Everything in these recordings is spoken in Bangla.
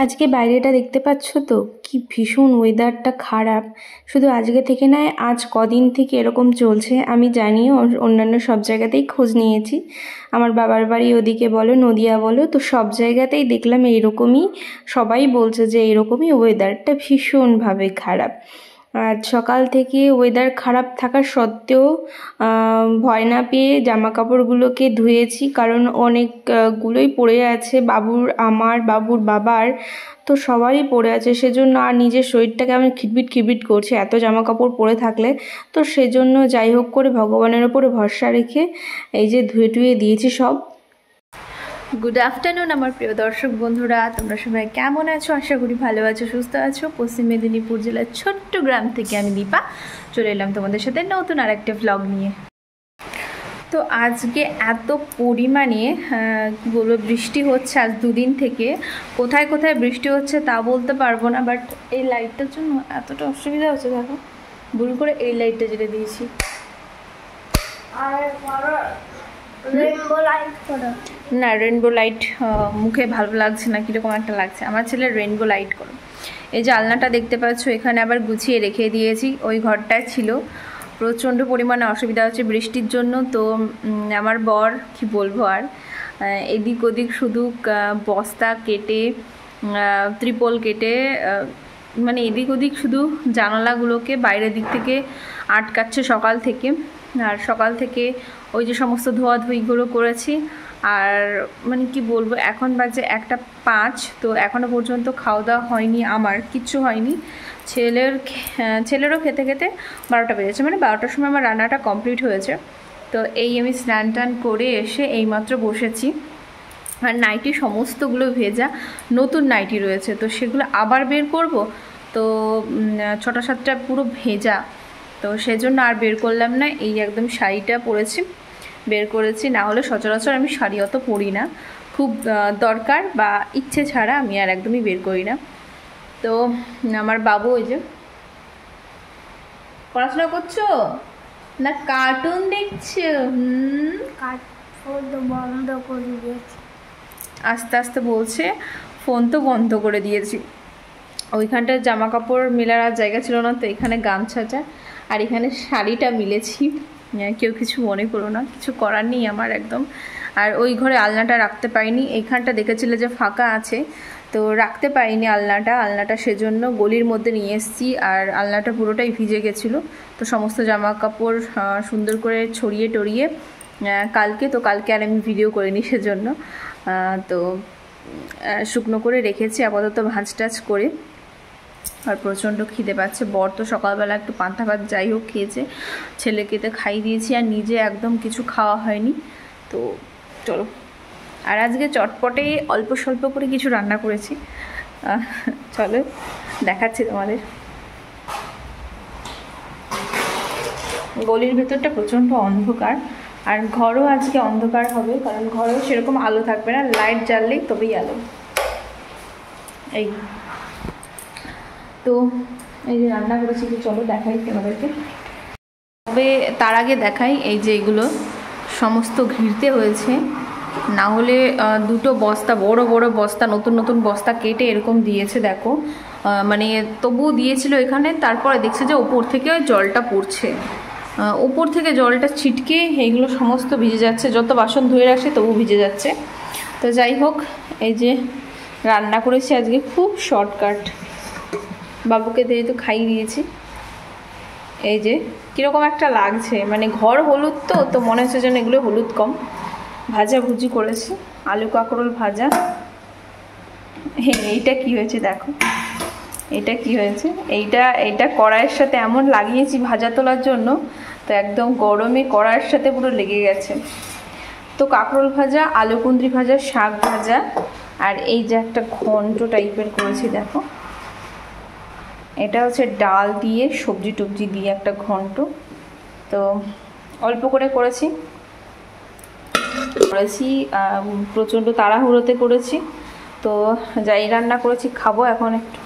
আজকে বাইরেটা দেখতে পাচ্ছ তো, কি ভীষণ ওয়েদারটা খারাপ। শুধু আজকে থেকে নয়, আজ কদিন থেকে এরকম চলছে। আমি জানিও অন্যান্য সব জায়গাতেই খোঁজ নিয়েছি, আমার বাবার বাড়ি ওদিকে বলো, নদিয়া বলো, তো সব জায়গাতেই দেখলাম এইরকমই। সবাই বলছে যে এরকমই ওয়েদারটা ভীষণভাবে খারাপ। আজ সকাল থেকে ওয়েদার খারাপ থাকা সত্ত্বেও ভয় না পেয়ে জামা কাপড়গুলোকে ধুয়েছি, কারণ অনেকগুলোই পড়ে আছে, বাবুর, আমার, বাবুর বাবার, তো সবারই পড়ে আছে। সেজন্য আর নিজের শরীরটাকে আমি খিটবিট করছে এত জামা কাপড় পরে থাকলে। তো সেজন্য যাই হোক করে ভগবানের ওপরে ভরসা রেখে এই যে ধুয়ে টুয়ে দিয়েছি সব। গুড আফটারনুন আমার প্রিয় দর্শক বন্ধুরা, তোমরা সবাই কেমন আছো? আশা করি ভালো আছো, সুস্থ আছো। পশ্চিম মেদিনীপুর জেলার ছোট্ট গ্রাম থেকে আমি দীপা চলে এলাম তোমাদের সাথে নতুন আরেকটা ভ্লগ নিয়ে। তো আজকে এত পরিমাণে কী বলবো, বৃষ্টি হচ্ছে আজ দুদিন থেকে। কোথায় কোথায় বৃষ্টি হচ্ছে তা বলতে পারবো না, বাট এই লাইটটার জন্য এতটা অসুবিধা হচ্ছে। দেখো, ভুল করে এই লাইটটা জেলে দিয়েছি। না, রেনবো লাইট মুখে ভালো লাগছে না, কীরকম একটা লাগছে। আমার ছেলে রেনবো লাইট করো। এই যে আলনাটা দেখতে পাচ্ছ, এখানে আবার গুছিয়ে রেখে দিয়েছি। ওই ঘরটায় ছিল, প্রচণ্ড পরিমাণে অসুবিধা হচ্ছে বৃষ্টির জন্য। তো আমার বর কি বলবো আর, এদিক ওদিক শুধু বস্তা কেটে, ত্রিপল কেটে, মানে এদিক ওদিক শুধু জানালাগুলোকে বাইরের দিক থেকে আটকাচ্ছে সকাল থেকে। আর সকাল থেকে ওই যে সমস্ত ধোয়াধুয়িগুলো করেছি। আর মানে কি বলবো, এখন বাজে 1:05, তো এখনও পর্যন্ত খাওয়া দাওয়া হয়নি, আমার কিচ্ছু হয়নি। ছেলেরও খেতে খেতে 12টা বেজেছে, মানে 12টার সময় আমার রান্নাটা কমপ্লিট হয়েছে। তো এই আমি স্নান টান করে এসে এইমাত্র বসেছি। আর নাইটি সমস্তগুলো ভেজা, নতুন নাইটি রয়েছে, তো সেগুলো আবার বের করব। তো 6টা 7টা পুরো ভেজা, তো সেজন্য আর বের করলাম না। এই একদম শাড়িটা পরেছি, বের করেছি। না হলে সচরাচর আমি শাড়ি অত পরি না, খুব দরকার বা ইচ্ছে ছাড়া আমি আর একদমই বের করি না। তো আমার বাবু ওই যে পড়াশোনা করছো না কার্টুন দেখছো? বন্ধ করে দিয়েছি, আস্তে আস্তে বলছে, ফোন তো বন্ধ করে দিয়েছি। ওইখানটার জামা কাপড় মেলার আর জায়গা ছিল না, তো এখানে গামছাটা আর এখানে শাড়িটা মিলেছি। কেউ কিছু মনে করো না, কিছু করার নেই আমার একদম। আর ওই ঘরে আলনাটা রাখতে পারিনি, এইখানটা দেখেছিলে যে ফাঁকা আছে, তো রাখতে পারিনি আলনাটা সেজন্য গলির মধ্যে নিয়ে এসেছি। আর আলনাটা পুরোটাই ভিজে গেছিলো, তো সমস্ত জামা কাপড় সুন্দর করে ছড়িয়ে টড়িয়ে কালকে আর আমি ভিডিও করিনি সেজন্য। তো শুকনো করে রেখেছি আপাতত ভাঁজ টাজ করে। আর প্রচণ্ড খিদে পাচ্ছে। বর তো সকালবেলা একটু পান্তা ভাত যাই হোক খেয়েছে, ছেলেকে তো খাইয়ে দিয়েছি, আর নিজে একদম কিছু খাওয়া হয়নি। তো চলো, আর আজকে চটপটে অল্প স্বল্প করে কিছু রান্না করেছি, চলো দেখাচ্ছি তোমাদের। গলির ভেতরটা প্রচণ্ড অন্ধকার, আর ঘরও আজকে অন্ধকার হবে, কারণ ঘরেও সেরকম আলো থাকবে না, লাইট জ্বাললেই তবেই আলো। এই তো এই যে রান্না করেছি, তো চলো দেখাই তোমাদেরকে। তবে তার আগে দেখাই, এই যে এগুলো সমস্ত ঘিরতে হয়েছে, না হলে 2টো বস্তা, বড় বড় বস্তা, নতুন বস্তা কেটে এরকম দিয়েছে। দেখো, মানে তবুও দিয়েছিল এখানে, তারপরে দেখছে যে ওপর থেকে জলটা পড়ছে, ওপর থেকে জলটা ছিটকে এইগুলো সমস্ত ভিজে যাচ্ছে। যত বাসন ধুয়ে রাখছে তবু ভিজে যাচ্ছে। তো যাই হোক, এই যে রান্না করেছি আজকে খুব শর্টকাট, বাবুকে যেহেতু খাইয়ে দিয়েছি। এই যে কীরকম একটা লাগছে, মানে ঘর হলুদ, তো মনে হচ্ছে যেন এগুলো হলুদ কম। ভাজাভুজি করেছি, আলু কাঁকরোল ভাজা। এইটা কি হয়েছে দেখো, এটা কি হয়েছে, এইটা কড়াইয়ের সাথে এমন লাগিয়েছি ভাজা তোলার জন্য, তো একদম গরমে কড়াইয়ের সাথে পুরো লেগে গেছে। তো কাঁকরোল ভাজা, আলু কুঁদরি ভাজা, শাক ভাজা, আর এই যে একটা ঘন্ট টাইপের করেছি দেখো, এটা হচ্ছে ডাল দিয়ে সবজি টবজি দিয়ে একটা ঘন্ট। তো অল্প করে করেছি, প্রচণ্ড তাড়াহুড়োতে করেছি। তো যাই রান্না করেছি খাবো এখন একটু।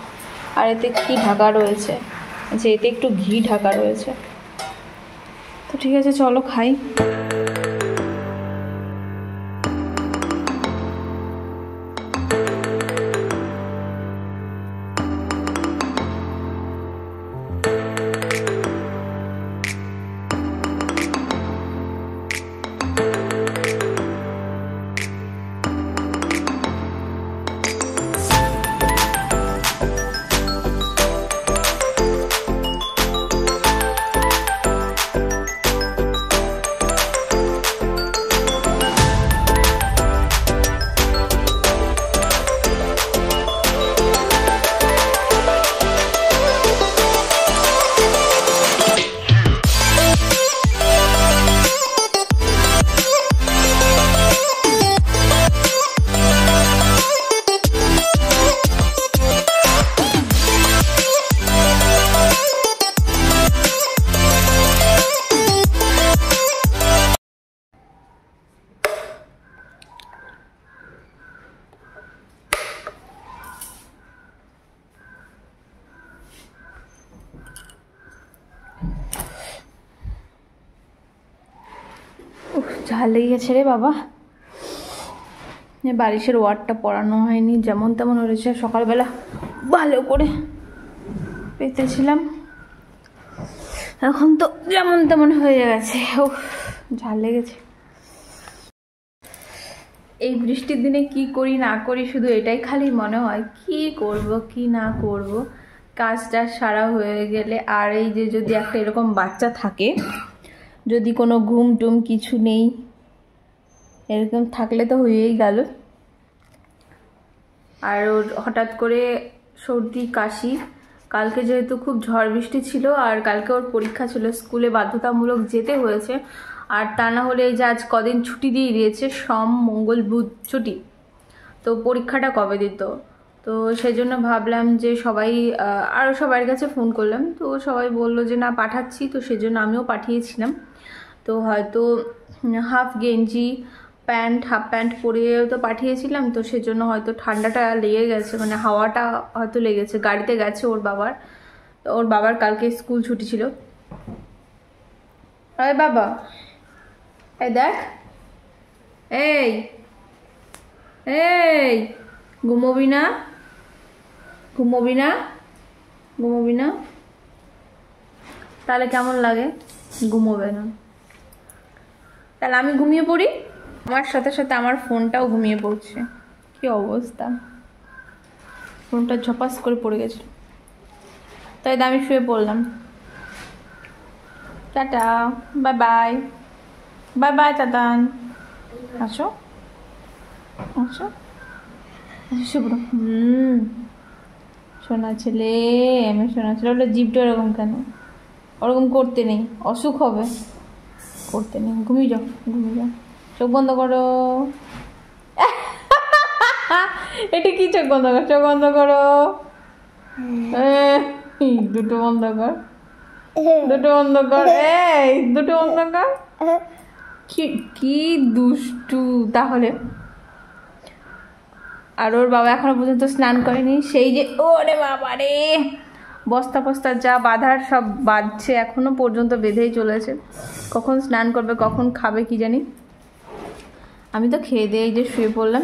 আর এতে কি ঢাকা রয়েছে, আচ্ছা এতে একটু ঘি ঢাকা রয়েছে। তো ঠিক আছে, চলো খাই। ঝাল লেগে গেছে রে বাবা। বারিশের ওয়ার্ডটা পরানো হয়নি, যেমন তেমন হয়েছে। সকালবেলা ভালো করে পেতেছিলাম, এখন তো যেমন তেমন হয়ে গেছে। ও ঝাল লেগেছে। এই বৃষ্টির দিনে কি করি না করি শুধু এটাই খালি মনে হয়, কি করব কি না করব। কাজটা সারা হয়ে গেলে, আর এই যে যদি একটা এরকম বাচ্চা থাকে, যদি কোনো ঘুম টুম কিছু নেই, এরকম থাকলে তো হয়েই গেল। আর ওর হঠাৎ করে সর্দি কাশি, কালকে যেহেতু খুব ঝড় বৃষ্টি ছিল আর কালকে ওর পরীক্ষা ছিল, স্কুলে বাধ্যতামূলক যেতে হয়েছে। আর তা না হলে এই যে আজ কদিন ছুটি দিয়ে দিয়েছে, সোম মঙ্গল বুধ ছুটি, তো পরীক্ষাটা কবে দিত। তো সেই জন্য ভাবলাম যে সবাই, আরও সবার কাছে ফোন করলাম, তো সবাই বললো যে না পাঠাচ্ছি, তো সেজন্য আমিও পাঠিয়েছিলাম। তো হয়তো হাফ গেঞ্জি প্যান্ট, হাফ প্যান্ট পরিয়ে তো পাঠিয়েছিলাম, তো সেজন্য হয়তো ঠান্ডাটা লেগে গেছে, মানে হাওয়াটা হয়তো লেগেছে। গাড়িতে গেছে ওর বাবার কালকে স্কুল ছুটি ছিল। আরে বাবা, এই দেখ, এই এই ঘুমোবি না, ঘুমোবি না, ঘুমোবি না? তাহলে কেমন লাগে? ঘুমোবে না, তাহলে আমি ঘুমিয়ে পড়ি। আমার সাথে সাথে আমার ফোনটাও ঘুমিয়ে পড়ছে, কি অবস্থা। ফোনটা ঝপাস করে পড়ে গেছে, তাই আমি শুয়ে পড়লাম। টাটা, বাই বাই, বাই বাই টাটান। আসো আসো, শুভ্র। শোনা ছেলে, আমি শোনা ছেলে। ওটা জিভটা ওরকম কেন? ওরকম করতে নেই, অসুখ হবে, করতে নেই। ঘুমিয়ে যাও, ঘুমিয়ে যাও, চোখ বন্ধ করো। এটা কি চোখ বন্ধ কর? চোখ বন্ধ করো, দুটো বন্ধ কর, দুটো বন্ধ কর, এই দুটো বন্ধ কর। কি দুষ্টু তাহলে। আর ওর বাবা এখনো পর্যন্ত স্নান করেনি, সেই যে ওরে বাবা রে, বস্তা বস্তা যা বাঁধার সব বাঁধছে, এখনো পর্যন্ত বেঁধেই চলেছে। কখন স্নান করবে, কখন খাবে কি জানি। আমি তো খেয়ে দিয়ে এই যে শুয়ে পড়লাম।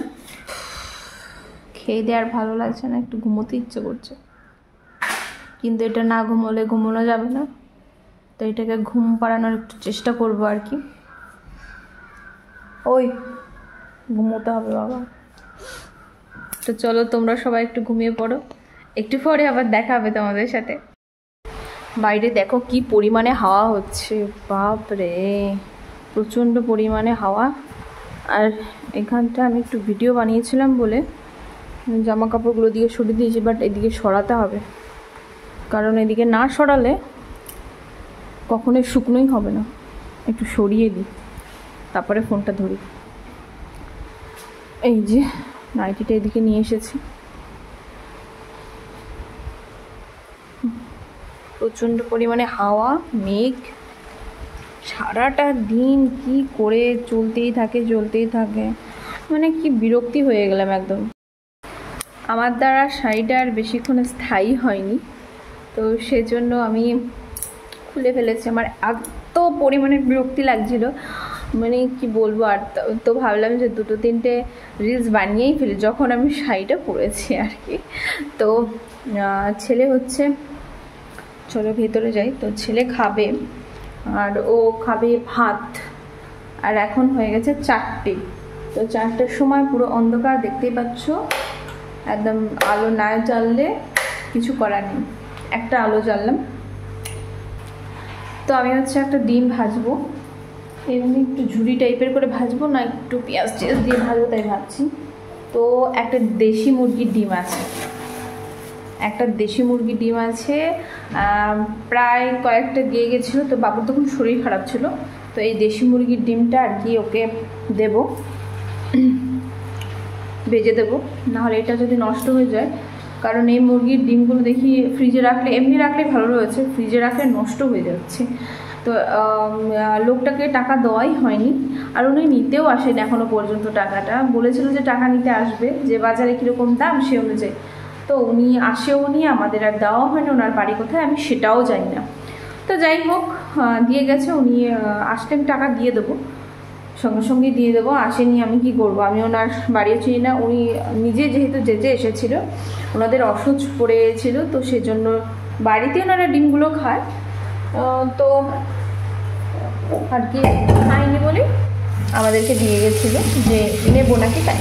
খেয়ে দিয়ে আর ভালো লাগছে না, একটু ঘুমোতে ইচ্ছে করছে, কিন্তু এটা না ঘুমোলে ঘুমোনো যাবে না, তো এটাকে ঘুম পাড়ানোর একটু চেষ্টা করবো আর কি। ওই ঘুমোতে হবে বাবা। তো চলো তোমরা সবাই একটু ঘুমিয়ে পড়ো, একটু পরে আবার দেখা হবে তোমাদের সাথে। বাইরে দেখো কি পরিমাণে হাওয়া হচ্ছে, বাপ রে, প্রচণ্ড পরিমাণে হাওয়া। আর এখানটা আমি একটু ভিডিও বানিয়েছিলাম বলে জামা কাপড়গুলো দিকে সরিয়ে দিয়েছি, বাট এদিকে সরাতে হবে, কারণ এদিকে না সরালে কখনোই শুকনোই হবে না। একটু সরিয়ে দিই, তারপরে ফোনটা ধরি। এই যে নাইটিটা এদিকে নিয়ে এসেছি। প্রচণ্ড পরিমাণে হাওয়া, মেঘ, সারাটা দিন কি করে চলতেই থাকে, মানে কি বিরক্তি হয়ে গেলাম একদম। আমার দ্বারা শাড়িটা আর বেশিক্ষণ স্থায়ী হয়নি, তো সেজন্য আমি খুলে ফেলেছি। আমার এত পরিমাণে বিরক্তি লাগছিল, মানে কি বলবো। আর তো ভাবলাম যে দুটো তিনটে রিলস বানিয়েই ফেলি যখন আমি শাড়িটা পরেছি আর কি। তো ছেলে হচ্ছে, চলো ভেতরে যাই। তো ছেলে খাবে, আর ও খাবে ভাত। আর এখন হয়ে গেছে 4টে, তো 4টের সময় পুরো অন্ধকার, দেখতেই পাচ্ছ, একদম আলো না জ্বাললে কিছু করার নেই। একটা আলো জ্বাললাম। তো আমি হচ্ছে একটা ডিম ভাজবো, এমনি একটু ঝুরি টাইপের করে ভাজবো, না একটু পেঁয়াজ টেয়াজ দিয়ে ভাজবো, তাই ভাবছি। তো একটা দেশি মুরগির ডিম আছে, প্রায় কয়েকটা দিয়ে গেছিলো, তো বাবুর তখন শরীর খারাপ ছিল, তো এই দেশি মুরগির ডিমটা আর কি ওকে দেব, ভেজে দেবো, নাহলে এটা যদি নষ্ট হয়ে যায়। কারণ এই মুরগির ডিমগুলো দেখি ফ্রিজে রাখলে, এমনি রাখলে ভালো রয়েছে, ফ্রিজে রাখলে নষ্ট হয়ে যাচ্ছে। তো লোকটাকে টাকা দেওয়াই হয়নি, আর উনি নিতেও আসেন এখনও পর্যন্ত। টাকাটা বলেছিল যে টাকা নিতে আসবে, যে বাজারে কীরকম দাম সে অনুযায়ী। তো উনি আসেও নি, আমাদের আর দেওয়া হয় না। ওনার বাড়ি কোথায় আমি সেটাও জানি না। তো যাই হোক, দিয়ে গেছে, উনি আসলে আমি টাকা দিয়ে দেবো, সঙ্গে সঙ্গে দিয়ে দেবো। আসেনি, আমি কি করব, আমি ওনার বাড়িও চিনি না। উনি নিজে যেহেতু যেতে এসেছিল, ওনাদের অসুচ পড়েছিল, তো সেজন্য বাড়িতে ওনারা ডিমগুলো খায়, তো আর কি খায়নি বলে আমাদেরকে দিয়ে গেছিলো যে নেবো নাকি তাই।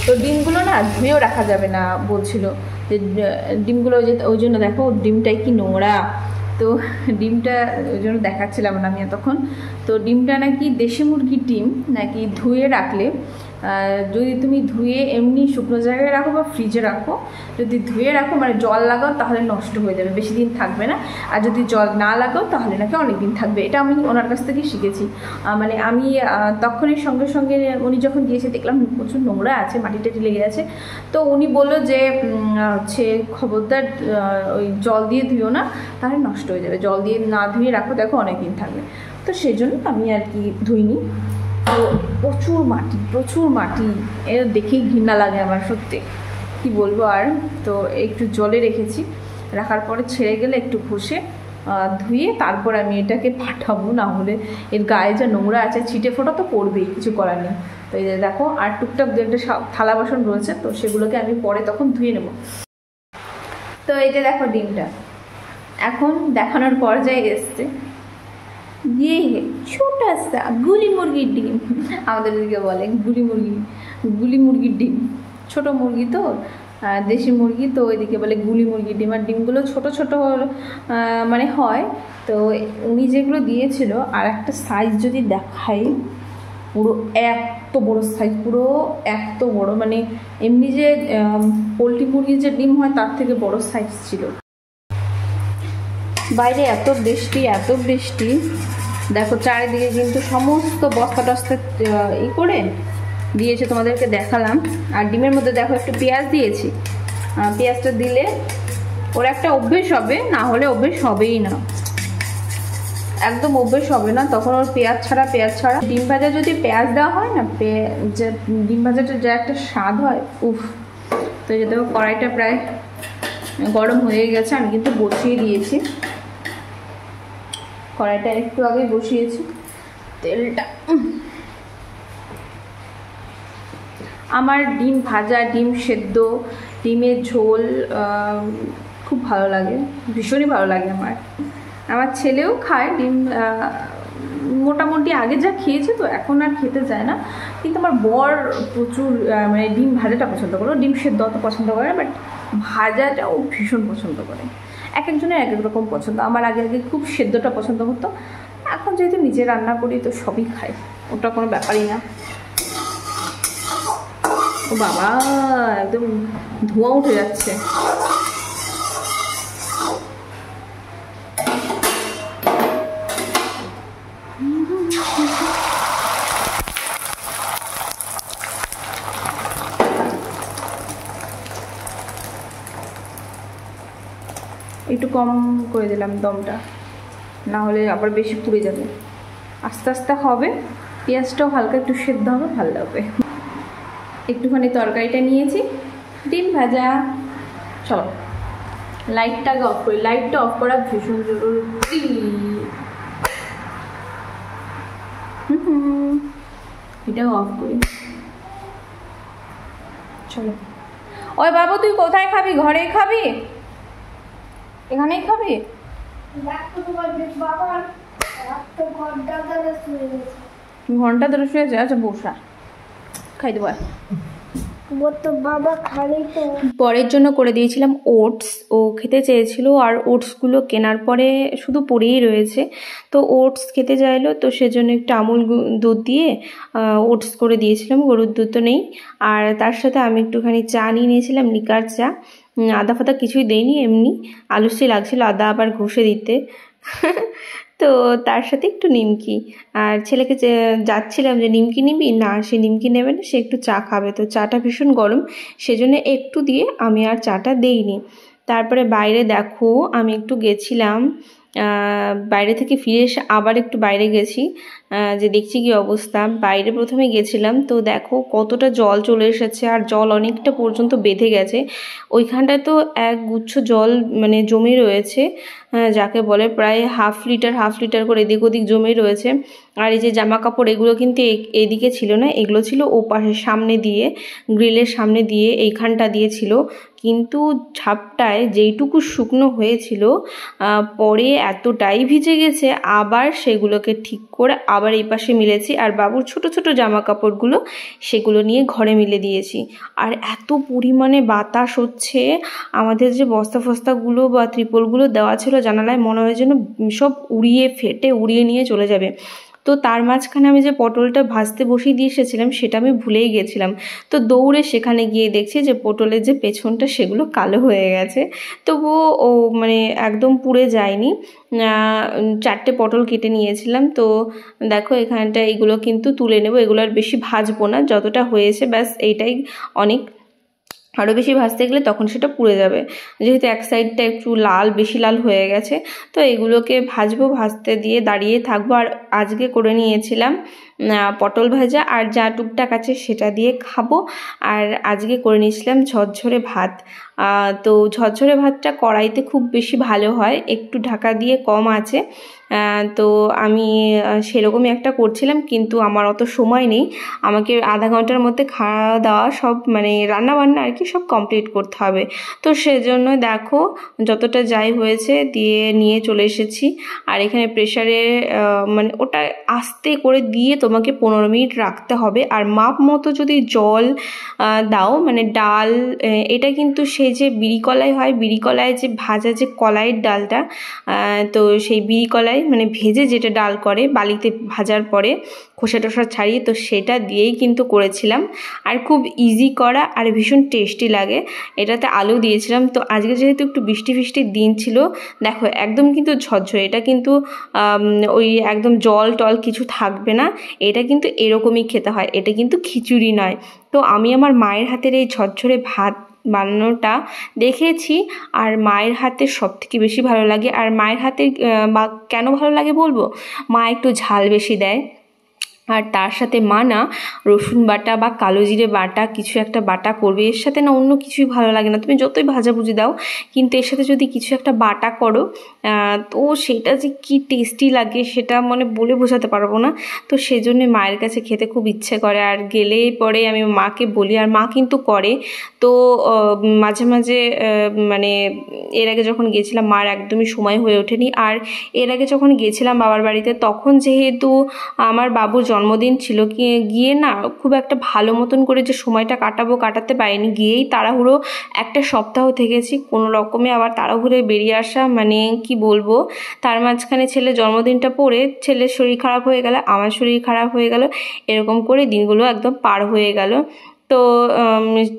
তো ডিমগুলো না ধুয়েও রাখা যাবে না বলছিল, যে ডিমগুলো ওই জন্য দেখো ডিমটাই কি নোংরা। তো ডিমটা ওই জন্য দেখাচ্ছিলাম না আমি এতক্ষণ। তো ডিমটা নাকি দেশি মুরগির ডিম নাকি ধুয়ে রাখলে, যদি তুমি ধুয়ে এমনি শুকনো জায়গায় রাখো বা ফ্রিজে রাখো, যদি ধুয়ে রাখো মানে জল লাগাও তাহলে নষ্ট হয়ে যাবে, বেশি দিন থাকবে না। আর যদি জল না লাগাও তাহলে নাকি অনেক দিন থাকবে। এটা আমি ওনার কাছ থেকে শিখেছি। মানে আমি তখনই সঙ্গে সঙ্গে উনি যখন দিয়েছে দেখলাম প্রচুর নোংরা আছে, মাটি টাটি লেগে আছে। তো উনি বললো যে হচ্ছে খবরদার ওই জল দিয়ে ধুও না, তাহলে নষ্ট হয়ে যাবে। জল দিয়ে না ধুয়ে রাখো, দেখো অনেক দিন থাকবে। তো সেই জন্য আমি আর কি ধুইনি। তো প্রচুর মাটি, এর দেখেই ঘৃণা লাগে আমার, সত্যি কি বলবো আর। তো একটু জলে রেখেছি, রাখার পরে ছেড়ে গেলে একটু ঘষে ধুয়ে তারপর আমি এটাকে পাঠাবো, না হলে এর গায়ে যা নোংরা আছে ছিটে ফোটা তো পড়বেই, কিছু করার নেই। তো এই যে দেখো আর টুকটাক দু একটা থালা বাসন রয়েছে, তো সেগুলোকে আমি পরে তখন ধুয়ে নেব। তো এই যে দেখো ডিমটা এখন দেখানোর পর্যায়ে এসছে। ये है छोटा सा गुली मुर्गिर ডিম, আমাদের দিকে বলে গুলি মুরগির ডিম। ছোট মুরগি তো, দেশি মুরগি তো, ওইদিকে বলে গুলি মুরগির ডিম। আর ডিমগুলো ছোট ছোট মানে হয়। তো উনি যেগুলো দিয়েছিল, আর একটা সাইজ যদি দেখাই, পুরো এত বড় সাইজ, পুরো এত বড়, মানে এমনি যে পোলট্রি মুরগির যে ডিম হয় তার থেকে বড় সাইজ ছিল। বাইরে এত বৃষ্টি দেখো, চারিদিকে কিন্তু সমস্ত বস্তা টস্তা করে দিয়েছে, তোমাদেরকে দেখালাম। আর ডিমের মধ্যে দেখো একটু পেঁয়াজ দিয়েছি, পেঁয়াজটা দিলে ওর একটা অভ্যেস হবে, না হলে অভ্যেস হবেই না, একদম অভ্যেস হবে না তখন ওর পেঁয়াজ ছাড়া। ডিম ভাজা যদি পেঁয়াজ দেওয়া হয় না, যে ডিম ভাজাটা যা একটা স্বাদ হয়, উফ। তো এই যে দেখো কড়াইটা প্রায় গরম হয়ে গেছে, আমি কিন্তু বসিয়ে দিয়েছি কড়াইটা, একটু আগে বসিয়েছি তেলটা। আমার ডিম ভাজা, ডিম সেদ্ধ, ডিমের ঝোল খুব ভালো লাগে, ভীষণই ভালো লাগে আমার ছেলেও খায় ডিম, মোটামুটি আগে যা খেয়েছে, তো এখন আর খেতে চায় না। কিন্তু আমার বর প্রচুর মানে ডিম ভাজাটা পছন্দ করে, ডিম সেদ্ধ অত পছন্দ করে না, বাট ভাজাটাও ভীষণ পছন্দ করে। এক একজনের এক এক রকম পছন্দ। আমার আগে খুব সেদ্ধটা পছন্দ হতো, এখন যেহেতু নিজে রান্না করি তো সবই খাই, ওটা কোনো ব্যাপারই না। ও বাবা, একদম ধোঁয়া উঠে যাচ্ছে। একটু কম করে দিলাম দমটা, না হলে আবার বেশি পুড়ে যাবে। আস্তে আস্তে হবে, পেঁয়াজটাও হালকা একটু সেদ্ধ হবে, ভালো লাগবে। একটুখানি তরকারিটা নিয়েছি, ডিম ভাজা। চলো লাইটটাকে অফ করি, লাইটটা অফ করা ভীষণ জরুরি। এটাও অফ করি। চলো। ওই বাবু তুই কোথায় খাবি? ঘরেই খাবি? এখানেই খাবি? ঘন্টা ধরে শুয়েছে? আচ্ছা বসা, খাই দেবো। পরের জন্য করে দিয়েছিলাম ওটস, ও খেতে চেয়েছিল, আর ওটসগুলো কেনার পরে শুধু পড়েই রয়েছে, তো ওটস খেতে চাইলো, তো সেজন্য একটু আমুল দুধ দিয়ে ওটস করে দিয়েছিলাম, গরুর দুধ তো নেই। আর তার সাথে আমি একটুখানি চা নিয়ে নিয়েছিলাম, লিকার চা, আদা ফাদা কিছুই দেয়নি, এমনি আলস্যি লাগছিল আদা আবার ঘষে দিতে। তো তার সাথে একটু নিমকি। আর ছেলেকে যাচ্ছিলাম যে নিমকি নিবি, না সে নিমকি নেবে না, সে একটু চা খাবে, তো চাটা ভীষণ গরম, সেজন্য একটু দিয়ে আমি আর চাটা দেইনি। তারপরে বাইরে দেখো আমি একটু গেছিলাম, বাইরে থেকে ফিরে এসে আবার একটু বাইরে গেছি, যে দেখছি কি অবস্থা। বাইরে প্রথমে গেছিলাম, তো দেখো কতটা জল চলে এসেছে, আর জল অনেকটা পর্যন্ত বেঁধে গেছে। ওইখানটায় তো এক গুচ্ছ জল মানে জমে রয়েছে, যাকে বলে প্রায় হাফ লিটার করে এদিক ওদিক জমে রয়েছে। আর এই যে জামা কাপড় এগুলো কিন্তু এদিকে ছিল না, এগুলো ছিল ও পাশে সামনে দিয়ে, গ্রিলের সামনে দিয়ে এইখানটা দিয়ে ছিল। কিন্তু ঝাপটায় যেইটুকু শুকনো হয়েছিল পরে এতটাই ভিজে গেছে, আবার সেগুলোকে ঠিক করে আবার এই পাশে মিলেছি। আর বাবুর ছোট ছোট জামা কাপড়গুলো সেগুলো নিয়ে ঘরে মিলে দিয়েছি। আর এত পরিমাণে বাতাস হচ্ছে, আমাদের যে বস্তা ফস্তাগুলো বা ত্রিপলগুলো দেওয়া ছিল জানালায়, মনে হয় যেন সব উড়িয়ে নিয়ে চলে যাবে। তো তার মাঝখানে আমি যে পটলটা ভাজতে বসিয়ে দিয়ে এসেছিলাম সেটা আমি ভুলেই গেছিলাম। তো দৌড়ে সেখানে গিয়ে দেখছি যে পটলের যে পেছনটা সেগুলো কালো হয়ে গেছে। তবুও ও মানে একদম পুড়ে যায়নি। 4টে পটল কেটে নিয়েছিলাম। তো দেখো এখানটা এগুলো কিন্তু তুলে নেব, এগুলো আর বেশি ভাজবো না, যতটা হয়েছে ব্যাস এইটাই অনেক। আরও বেশি ভাজতে গেলে তখন সেটা পুড়ে যাবে, যেহেতু এক সাইডটা একটু বেশি লাল হয়ে গেছে। তো এগুলোকে ভাজতে দিয়ে দাঁড়িয়ে থাকবো। আর আজকে করে নিয়েছিলাম পটল ভাজা, আর যা টুকটাক আছে সেটা দিয়ে খাবো। আর আজকে করে নিয়েছিলাম ঝরঝরে ভাত। তো ঝরঝরে ভাতটা কড়াইতে খুব বেশি ভালো হয়, একটু ঢাকা দিয়ে কম আছে। তো আমি সেরকমই একটা করছিলাম, কিন্তু আমার অত সময় নেই। আমাকে আধা ঘন্টার মধ্যে খাওয়া দাওয়া সব মানে রান্নাবান্না আর কি সব কমপ্লিট করতে হবে। তো সেজন্য দেখো যতটা যাই হয়েছে দিয়ে নিয়ে চলে এসেছি। আর এখানে প্রেসারে মানে ওটা আস্তে করে দিয়ে তোমাকে 15 মিনিট রাখতে হবে। আর মাপ মতো যদি জল দাও, মানে ডাল, এটা কিন্তু সেই যে বিড়ি কলাই হয়, বিড়ি কলায় যে ভাজা যে কলাইয়ের ডালটা, তো সেই বিড়ি কলাই মানে ভেজে যেটা ডাল করে বালিতে ভাজার পরে খোসা টোসা ছাড়িয়ে, তো সেটা দিয়েই কিন্তু করেছিলাম। আর খুব ইজি করা আর ভীষণ টেস্টি লাগে। এটাতে আলু দিয়েছিলাম। তো আজকে যেহেতু একটু বৃষ্টির দিন ছিল, দেখো একদম কিন্তু ঝরঝরে, এটা কিন্তু ওই একদম জল টল কিছু থাকবে না। এটা কিন্তু এরকমই খেতে হয়, এটা কিন্তু খিচুড়ি নয়। তো আমি আমার মায়ের হাতের এই ঝরঝরে ভাত বানানোটা দেখেছি, আর মায়ের হাতে সব থেকে বেশি ভালো লাগে। আর মায়ের হাতে বা কেন ভালো লাগে বলবো, মা একটু ঝাল বেশি দেয়। আর তার সাথে মা না রসুন বাটা বা কালো জিরে বাটা কিছু একটা বাটা করবে, এর সাথে না অন্য কিছুই ভালো লাগে না। তুমি যতই ভাজাভুজি দাও, কিন্তু এর সাথে যদি কিছু একটা বাটা করো, তো সেটা যে কি টেস্টি লাগে সেটা মানে বলে বোঝাতে পারবো না। তো সেজন্য মায়ের কাছে খেতে খুব ইচ্ছে করে। আর গেলে পরে আমি মাকে বলি, আর মা কিন্তু করে। তো মাঝে মাঝে মানে এর আগে যখন গেছিলাম মার একদমই সময় হয়ে ওঠেনি। আর এর আগে যখন গেছিলাম বাবার বাড়িতে, তখন যেহেতু আমার বাবুর জন্মদিন ছিল, গিয়ে না খুব একটা ভালো মতন করে যে সময়টা কাটাতে পারিনি। গিয়েই তাড়াহুড়ো একটা সপ্তাহ থেকেছি কোনো রকমে, আবার তাড়াহুড়ে বেরিয়ে আসা, মানে কি বলবো। তার মাঝখানে ছেলের জন্মদিনটা পড়ে ছেলের শরীর খারাপ হয়ে গেল, আমার শরীর খারাপ হয়ে গেল, এরকম করে দিনগুলো একদম পার হয়ে গেল। তো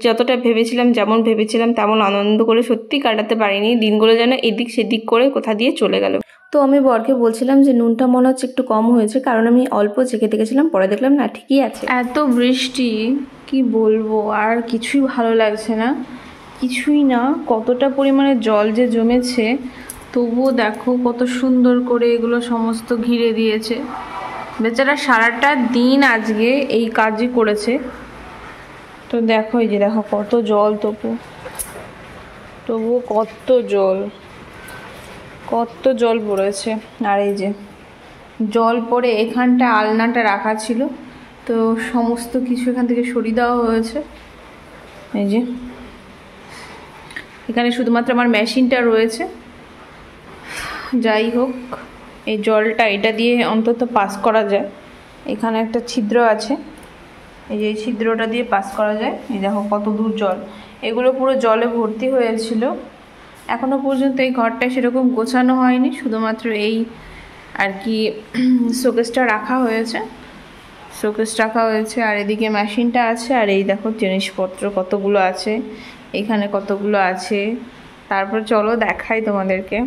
যতটা ভেবেছিলাম, যেমন ভেবেছিলাম তেমন আনন্দ করে সত্যি কাটাতে পারিনি। দিনগুলো যেন এদিক সেদিক করে কোথা দিয়ে চলে গেল। তো আমি বরকে বলছিলাম যে নুনটা মনে হচ্ছে একটু কম হয়েছে, কারণ আমি অল্প চেখে দেখেছিলাম, পরে দেখলাম না ঠিকই আছে। এত বৃষ্টি কি বলবো, আর কিছুই ভালো লাগছে না, কিছুই না। কতটা পরিমাণে জল যে জমেছে, তবুও দেখো কত সুন্দর করে এগুলো সমস্ত ঘিরে দিয়েছে। বেচারা সারাটা দিন আজকে এই কাজই করেছে। তো দেখো এই যে দেখো কত জল, তবুও কত জল পড়েছে। আর এই যে জল পড়ে এখানটা আলনাটা রাখা ছিল, তো সমস্ত কিছু এখান থেকে সরিয়ে দেওয়া হয়েছে। এই যে এখানে শুধুমাত্র আমার মেশিনটা রয়েছে। যাই হোক, এই জলটা এটা দিয়ে অন্তত পাস করা যায়। এখানে একটা ছিদ্র আছে, এই যে ছিদ্রটা দিয়ে পাস করা যায়। এই দেখো কত দূর জল, এগুলো পুরো জলে ভর্তি হয়েছিল। এখনো পর্যন্ত এই ঘরটা সেরকম গোছানো হয়নি, শুধুমাত্র এই আর কি শোকেসটা রাখা হয়েছে, আর এদিকে মেশিনটা আছে। আর এই দেখো জিনিসপত্র কতগুলো আছে, এখানে কতগুলো আছে। তারপর চলো দেখাই তোমাদেরকে।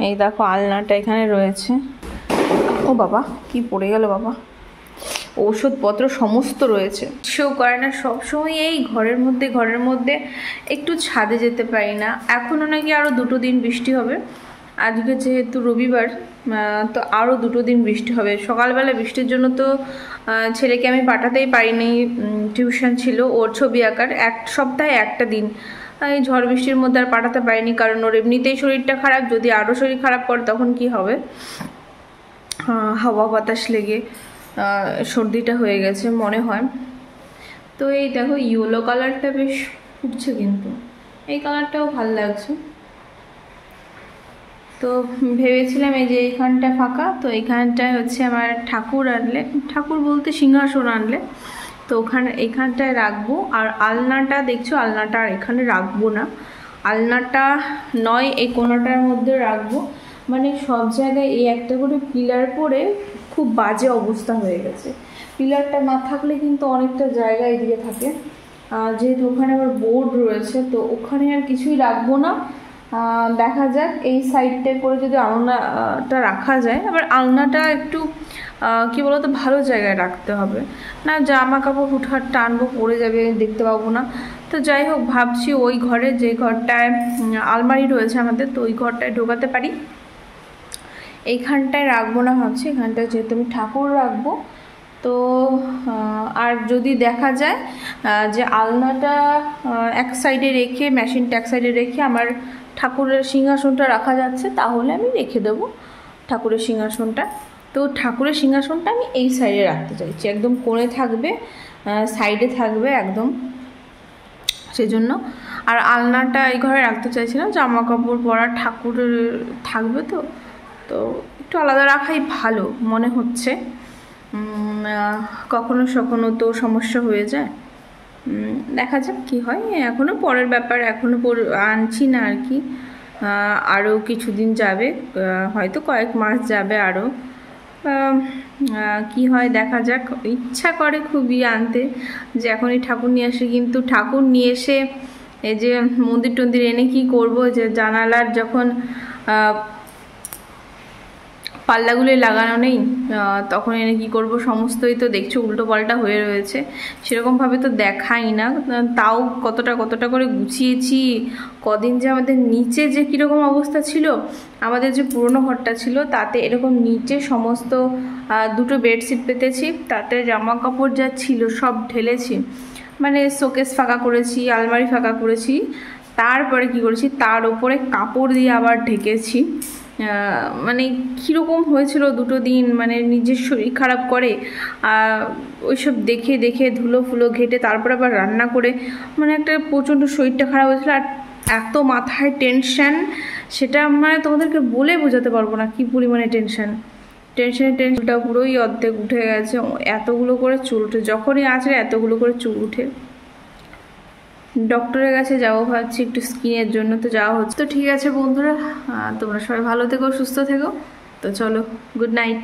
এই দেখো আলনাটা এখানে রয়েছে। ও বাবা, কি পড়ে গেল বাবা। ঔষধপত্র সমস্ত রয়েছে। শো করে না, সবসময় এই ঘরের মধ্যে একটু ছাদে যেতে পারি না। এখনও নাকি আরও 2 দিন বৃষ্টি হবে, আজকে যেহেতু রবিবার, তো আরও 2 দিন বৃষ্টি হবে। সকালবেলা বৃষ্টির জন্য তো ছেলেকে আমি পাঠাতেই পারিনি, টিউশন ছিল ওর ছবি আঁকার, এক সপ্তাহে একটা দিন। এই ঝড় বৃষ্টির মধ্যে আর পাঠাতে পারিনি, কারণ ওর এমনিতেই শরীরটা খারাপ, যদি আরও শরীর খারাপ করে তখন কি হবে। হাওয়া বাতাস লেগে সর্দিটা হয়ে গেছে মনে হয়। তো এই দেখো ইয়েলো কালারটা বেশ ফুটছে, কিন্তু এই কালারটাও ভালো লাগছে। তো ভেবেছিলাম এই যে এইখানটা ফাঁকা, তো এইখানটায় হচ্ছে আমার ঠাকুর আনলে, ঠাকুর বলতে সিংহাসন আনলে, তো এইখানটায় রাখবো। আর আলনাটা দেখছো, আলনাটা আর এখানে রাখবো না, আলনাটা নয় এই কোণাটার মধ্যে রাখবো। মানে সব জায়গায় এই একটা করে পিলার পরে খুব বাজে অবস্থা হয়ে গেছে। পিলারটা না থাকলে কিন্তু অনেকটা জায়গা এদিকে থাকে, যেহেতু ওখানে আবার বোর্ড রয়েছে, তো ওখানে আর কিছুই রাখবো না। দেখা যাক এই সাইডটায় করে যদি আলনাটা রাখা যায়। আবার আলনাটা একটু কী বলতো ভালো জায়গায় রাখতে হবে, না জামা কাপড় হুটহাট টানবো পরে যাবে, দেখতে পাবো না। তো যাই হোক, ভাবছি ওই ঘরে, যে ঘরটায় আলমারি রয়েছে আমাদের, তো ওই ঘরটায় ঢোকাতে পারি, এইখানটায় রাখবো না ভাবছি। এখানটায় যেহেতু আমি ঠাকুর রাখবো, তো আর যদি দেখা যায় যে আলনাটা এক সাইডে রেখে, মেশিনটা এক সাইডে রেখে আমার ঠাকুরের সিংহাসনটা রাখা যাচ্ছে, তাহলে আমি রেখে দেবো ঠাকুরের সিংহাসনটা। তো ঠাকুরের সিংহাসনটা আমি এই সাইডে রাখতে চাইছি, একদম কোণে থাকবে, সাইডে থাকবে একদম, সেজন্য। আর আলনাটা এই ঘরে রাখতে চাইছিলাম, জামা কাপড় পরা ঠাকুর থাকবে, তো তো একটু আলাদা রাখাই ভালো মনে হচ্ছে। কখনো তো সমস্যা হয়ে যায়, দেখা যাক কী হয়। এখনও পরের ব্যাপার, এখনও আনছি না আর কি, আরও কিছুদিন যাবে, হয়তো কয়েক মাস যাবে আরও, কি হয় দেখা যাক। ইচ্ছা করে খুবই আনতে, যে এখনই ঠাকুর নিয়ে আসি, কিন্তু ঠাকুর নিয়ে এসে এই যে মন্দির টন্দির এনে কি করব, যে জানালার যখন পাল্লাগুলো লাগানো নেই, তখন এনে কি করব, সমস্তই তো দেখছো উল্টো পাল্টা হয়ে রয়েছে, সেরকমভাবে তো দেখাই না। তাও কতটা করে গুছিয়েছি। কদিন যে আমাদের নিচে যে কীরকম অবস্থা ছিল, আমাদের যে পুরনো ঘরটা ছিল, তাতে এরকম নিচে সমস্ত 2টো বেডশিট পেতেছি, তাতে জামা কাপড় যা ছিল সব ঢেলেছি, মানে শোকেস ফাঁকা করেছি, আলমারি ফাঁকা করেছি, তারপরে কি করেছি, তার উপরে কাপড় দিয়ে আবার ঢেকেছি। মানে কীরকম হয়েছিল 2টো দিন, মানে নিজের শরীর খারাপ করে, ওইসব দেখে ধুলো ফুলো ঘেটে তারপর আবার রান্না করে, মানে একটা প্রচণ্ড শরীরটা খারাপ হয়েছিল। আর এত মাথায় টেনশন, সেটা মানে তোমাদেরকে বলে বোঝাতে পারবো না কী পরিমাণে টেনশনটা পুরোই অর্ধেক উঠে গেছে। এতগুলো করে চুল উঠে, যখনই আসে এতগুলো করে চুল উঠে। ডক্টরের কাছে যাবো ভাবছি একটু স্কিনের জন্য, তো যাওয়া হচ্ছে। তো ঠিক আছে বন্ধুরা, তোমরা সবাই ভালো থেকো, সুস্থ থেকো, তো চলো, গুড নাইট।